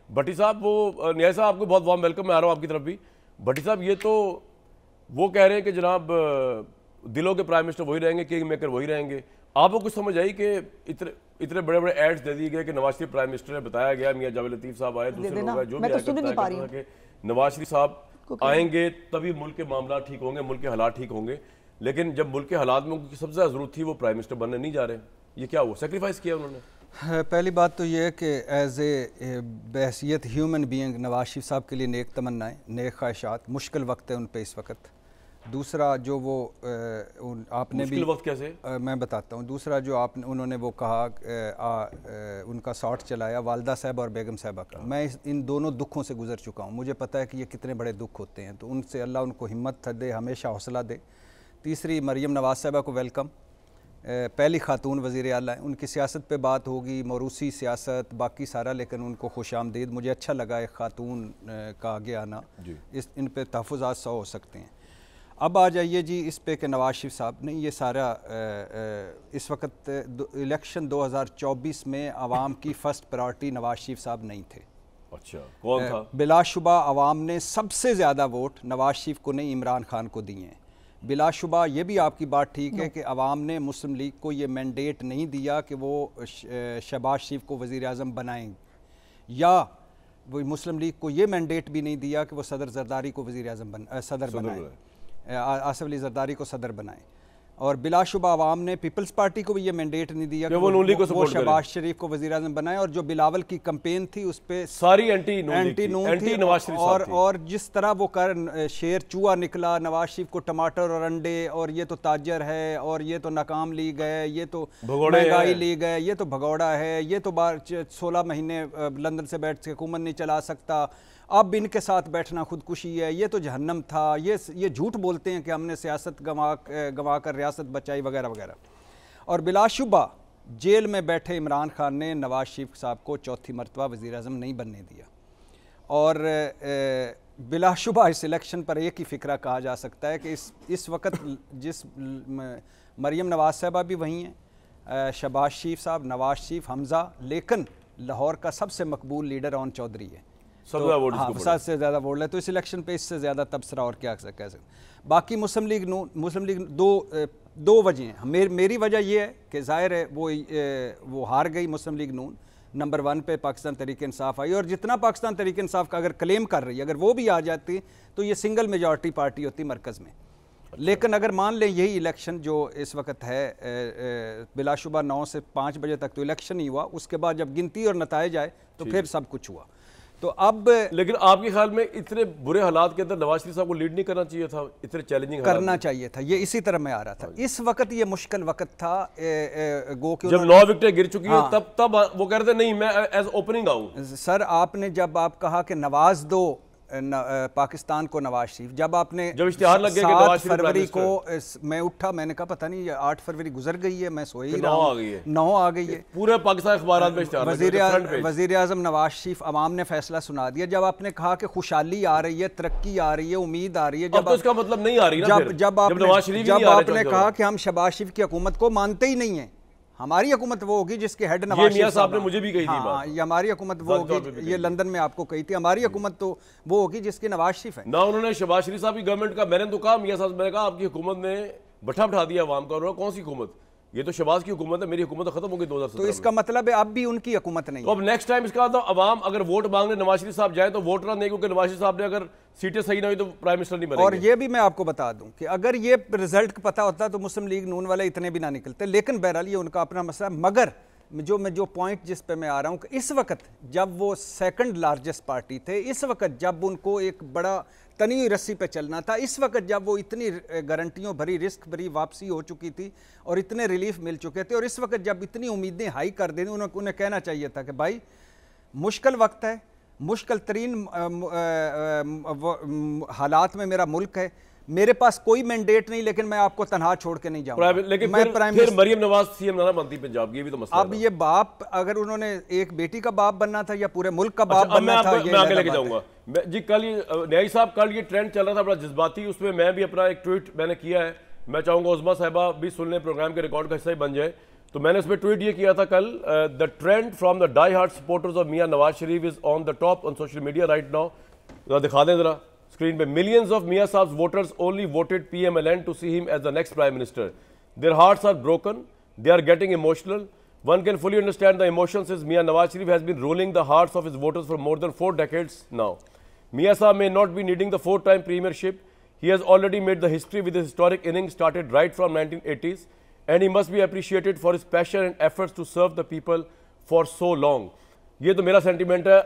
भट्टी साहब, वो न्याय साहब आपको बहुत वार्म वेलकम, मैं आ रहा हूँ आपकी तरफ भी। भट्टी साहब, ये तो वो कह रहे हैं कि जनाब दिलों के प्राइम मिनिस्टर वही रहेंगे, किंग मेकर वही रहेंगे। आपको कुछ समझ आई कि इतने बड़े बड़े एड्स दे दिए गए कि नवाज शरीफ प्राइम मिनिस्टर है, बताया गया, मियां जावेद लतीफ साहब आए, दूसरे लोग आए, जो भी आया कि नवाज शरीफ साहब आएंगे तभी मुल्क के मामला ठीक होंगे, मुल्क के हालात ठीक होंगे। लेकिन जब मुल्क के हालात में उनकी सबसे ज़्यादा जरूरत थी, वो प्राइम मिनिस्टर बनने नहीं जा रहे। ये क्या हुआ, सेक्रीफाइस किया उन्होंने? पहली बात तो ये है कि एज ए बहसीत ह्यूमन बीइंग नवाज शरीफ साहब के लिए नेक तमन्नाएं, नेक ख्वाहिशात, मुश्किल वक्त है उन पे इस वक्त। दूसरा जो वो आपने भी वक्त कैसे मैं बताता हूँ। दूसरा जो आपने उन्होंने वो कहा उनका शॉट चलाया वालदा साहब और बेगम साहबा का, मैं इन दोनों दुखों से गुजर चुका हूँ, मुझे पता है कि ये कितने बड़े दुख होते हैं। तो उनसे अल्लाह उनको हिम्मत दे, हमेशा हौसला दे। तीसरी मरियम नवाज साहबा को वेलकम, पहली खातून वज़ीर आला हैं, उनकी सियासत पे बात होगी, मौरूसी सियासत बाकी सारा, लेकिन उनको खुश आमदीद। मुझे अच्छा लगा एक खातून का आगे आना, इस इन पे तहफ़्फ़ुज़ात 100 हो सकते हैं। अब आ जाइए जी इस पे कि नवाज शरीफ साहब ने ये सारा इस वक्त इलेक्शन 2024 में आवाम की फ़र्स्ट प्रायोरिटी नवाज शरीफ साहब नहीं थे। अच्छा, कौन था? बिलाशुबा आवाम ने सबसे ज़्यादा वोट नवाज शरीफ को नहीं, इमरान खान को दिए हैं। बिलाशुबा ये भी आपकी बात ठीक है कि अवाम ने मुस्लिम लीग को ये मैंडेट नहीं दिया कि वो शहबाज शरीफ को वज़ीर आज़म बनाएं, या वो मुस्लिम लीग को ये मैंडेट भी नहीं दिया कि वो सदर जरदारी को वज़ीर आज़म सदर बनाएं, आसिफ अली जरदारी को सदर बनाएं। और बिलाशुबा आवाम ने पीपल्स पार्टी को भी ये मैंडेट नहीं दिया कि वो शहबाज शरीफ को वज़ीर आज़म बनाए। और जो बिलावल की कैंपेन थी उस पर सारी एंटी नून थी, और जिस तरह वो शेर चूहा निकला, नवाज शरीफ को टमाटर और अंडे, और ये तो ताजर है, और ये तो नाकाम लीग है, ये तो महंगाई लीग है, ये तो भगौड़ा है, ये तो 16 महीने लंदन से बैठ के हुकूमत नहीं चला सकता, अब इनके साथ बैठना खुदकुशी है, ये तो जहन्नम था, ये झूठ बोलते हैं कि हमने सियासत गंवा कर रियासत बचाई वगैरह वगैरह। और बिलाशुबा जेल में बैठे इमरान खान ने नवाज शरीफ साहब को चौथी मरतबा वज़ीर आज़म नहीं बनने दिया। और बिलाशुबा इस इलेक्शन पर एक ही फ़िक्रा कहा जा सकता है कि इस वक्त जिस मरियम नवाज साहबा भी वहीं हैं, शहबाज शरीफ साहब, नवाज शरीफ, हमज़ा, लेकिन लाहौर का सबसे मकबूल लीडर ओन चौधरी है, सबसे ज़्यादा वोट है। तो इस इलेक्शन पे इससे ज़्यादा तबसरा और क्या कह सकते। बाकी मुस्लिम लीग दो वजह हैं। मेरी वजह यह है कि ज़ाहिर है वो हार गई मुस्लिम लीग नून, नंबर 1 पे पाकिस्तान तहरीक इंसाफ आई, और जितना पाकिस्तान तहरीक इंसाफ का अगर क्लेम कर रही है, अगर वो भी आ जाती तो ये सिंगल मेजॉरिटी पार्टी होती मरकज़ में। लेकिन अगर मान लें यही इलेक्शन जो इस वक्त है, बिलाशुबा 9 से 5 बजे तक तो इलेक्शन ही हुआ, उसके बाद जब गिनती और नताइज आए तो फिर सब कुछ हुआ। तो अब लेकिन आपके ख्याल में इतने बुरे हालात के अंदर नवाज शरीफ साहब को लीड नहीं करना चाहिए था? इतने चैलेंजिंग करना चाहिए था, ये इसी तरह मैं आ रहा था। इस वक्त ये मुश्किल वक्त था, गो के जब 9 विकेटें गिर चुकी हैं, तब वो कह रहे थे नहीं मैं एज ओपनिंग आऊं। सर आपने जब आप कहा कि नवाज दो पाकिस्तान को नवाज शरीफ, जब इश्तिहार लग गया 7 फरवरी को मैं उठा, मैंने कहा पता नहीं 8 फरवरी गुजर गई है, मैं सोई ही रहा हूं, 9 आ गई है, पूरे पाकिस्तान अखबारात में इश्तिहार। वजीर आजम नवाज शरीफ अवाम ने फैसला सुना दिया। जब आपने कहा कि खुशहाली आ रही है, तरक्की आ रही है, उम्मीद आ रही है, जब इसका मतलब नहीं आ रही ना, जब आपने कहा कि हम शहबाज शरीफ की हुकूमत को मानते ही नहीं है, हमारी हुकूमत वो होगी जिसके हेड नवाज शरीफ साहब ने मुझे भी कही थी बात। ये हमारी हुकूमत वो होगी, ये लंदन में आपको कही थी, हमारी हुकूमत तो वो होगी जिसकी नवाज शरीफ है ना। उन्होंने शहबाज शरीफ साहब की गवर्नमेंट का, मैंने तो कहा मियां साहब, मैंने कहा आपकी हुकूमत ने बैठा दिया अवाम का, और कौन सी हुकूमत, ये तो शहबाज की हुकूमत है, मेरी हुकूमत तो खत्म हो गई 2017 तो इसका मतलब है अब भी उनकी हुकूमत नहीं। तो अब नेक्स्ट टाइम इसका मतलब अवाम अगर वोट मांगने नवाज शरीफ साहब जाए तो वोट ना नहीं, क्योंकि नवाज शरीफ साहब ने अगर सीटें सही ना हुई तो प्राइम मिनिस्टर नहीं बनेंगे। और ये भी मैं आपको बता दूं कि अगर ये रिजल्ट पता होता तो मुस्लिम लीग नून वाले इतने भी ना निकलते, लेकिन बहरहाल ये उनका अपना मसला। मगर जो पॉइंट जिस पे मैं आ रहा हूँ कि इस वक्त जब वो सेकंड लार्जेस्ट पार्टी थे, इस वक्त जब उनको एक बड़ा तनी हुई रस्सी पे चलना था, इस वक्त जब वो इतनी गारंटियों भरी, रिस्क भरी वापसी हो चुकी थी और इतने रिलीफ मिल चुके थे, और इस वक्त जब इतनी उम्मीदें हाई कर देनी, उन्हें कहना चाहिए था कि भाई मुश्किल वक्त है, मुश्किल तरीन हालात में मेरा मुल्क है, मेरे पास कोई मैंडेट नहीं, लेकिन मैं आपको तनहा छोड़ के नहीं जाऊंगा। लेकिन फिर मरियम नवाज सीएम ना बनती पंजाब की, भी तो मसला। अब ये बाप, अगर उन्होंने एक बेटी का बाप बनना था या पूरे मुल्क का बाप बनना था, मैं आगे लेके जाऊंगा जी। कल ये न्यायी साहब, कल ये ट्रेंड चल रहा था बड़ा जज्बाती, उसमें मैं भी अपना एक ट्वीट मैंने किया है, मैं चाहूंगा उस्मा साहिबा भी सुन लें, प्रोग्राम के रिकॉर्ड का हिस्सा ही बन जाए। तो मैंने उसमें ट्वीट ये किया था कल, the trend from the die heart supporters of Mian Nawaz Sharif is on the top on social media right now. जरा दिखा दें जरा स्क्रीन पे, millions of Mian sahib voters only voted PMLN to see him as the next prime minister. Their hearts are broken, they are getting emotional. One can fully understand the emotions as Mian Nawaz Sharif has been ruling the hearts of his voters for more than 4 decades now. Mian Saab may not be needing the 4-time premiership. He has already made the history with his historic innings started right from 1980s, and he must be appreciated for his passion and efforts to serve the people for so long. ये तो मेरा sentiment है।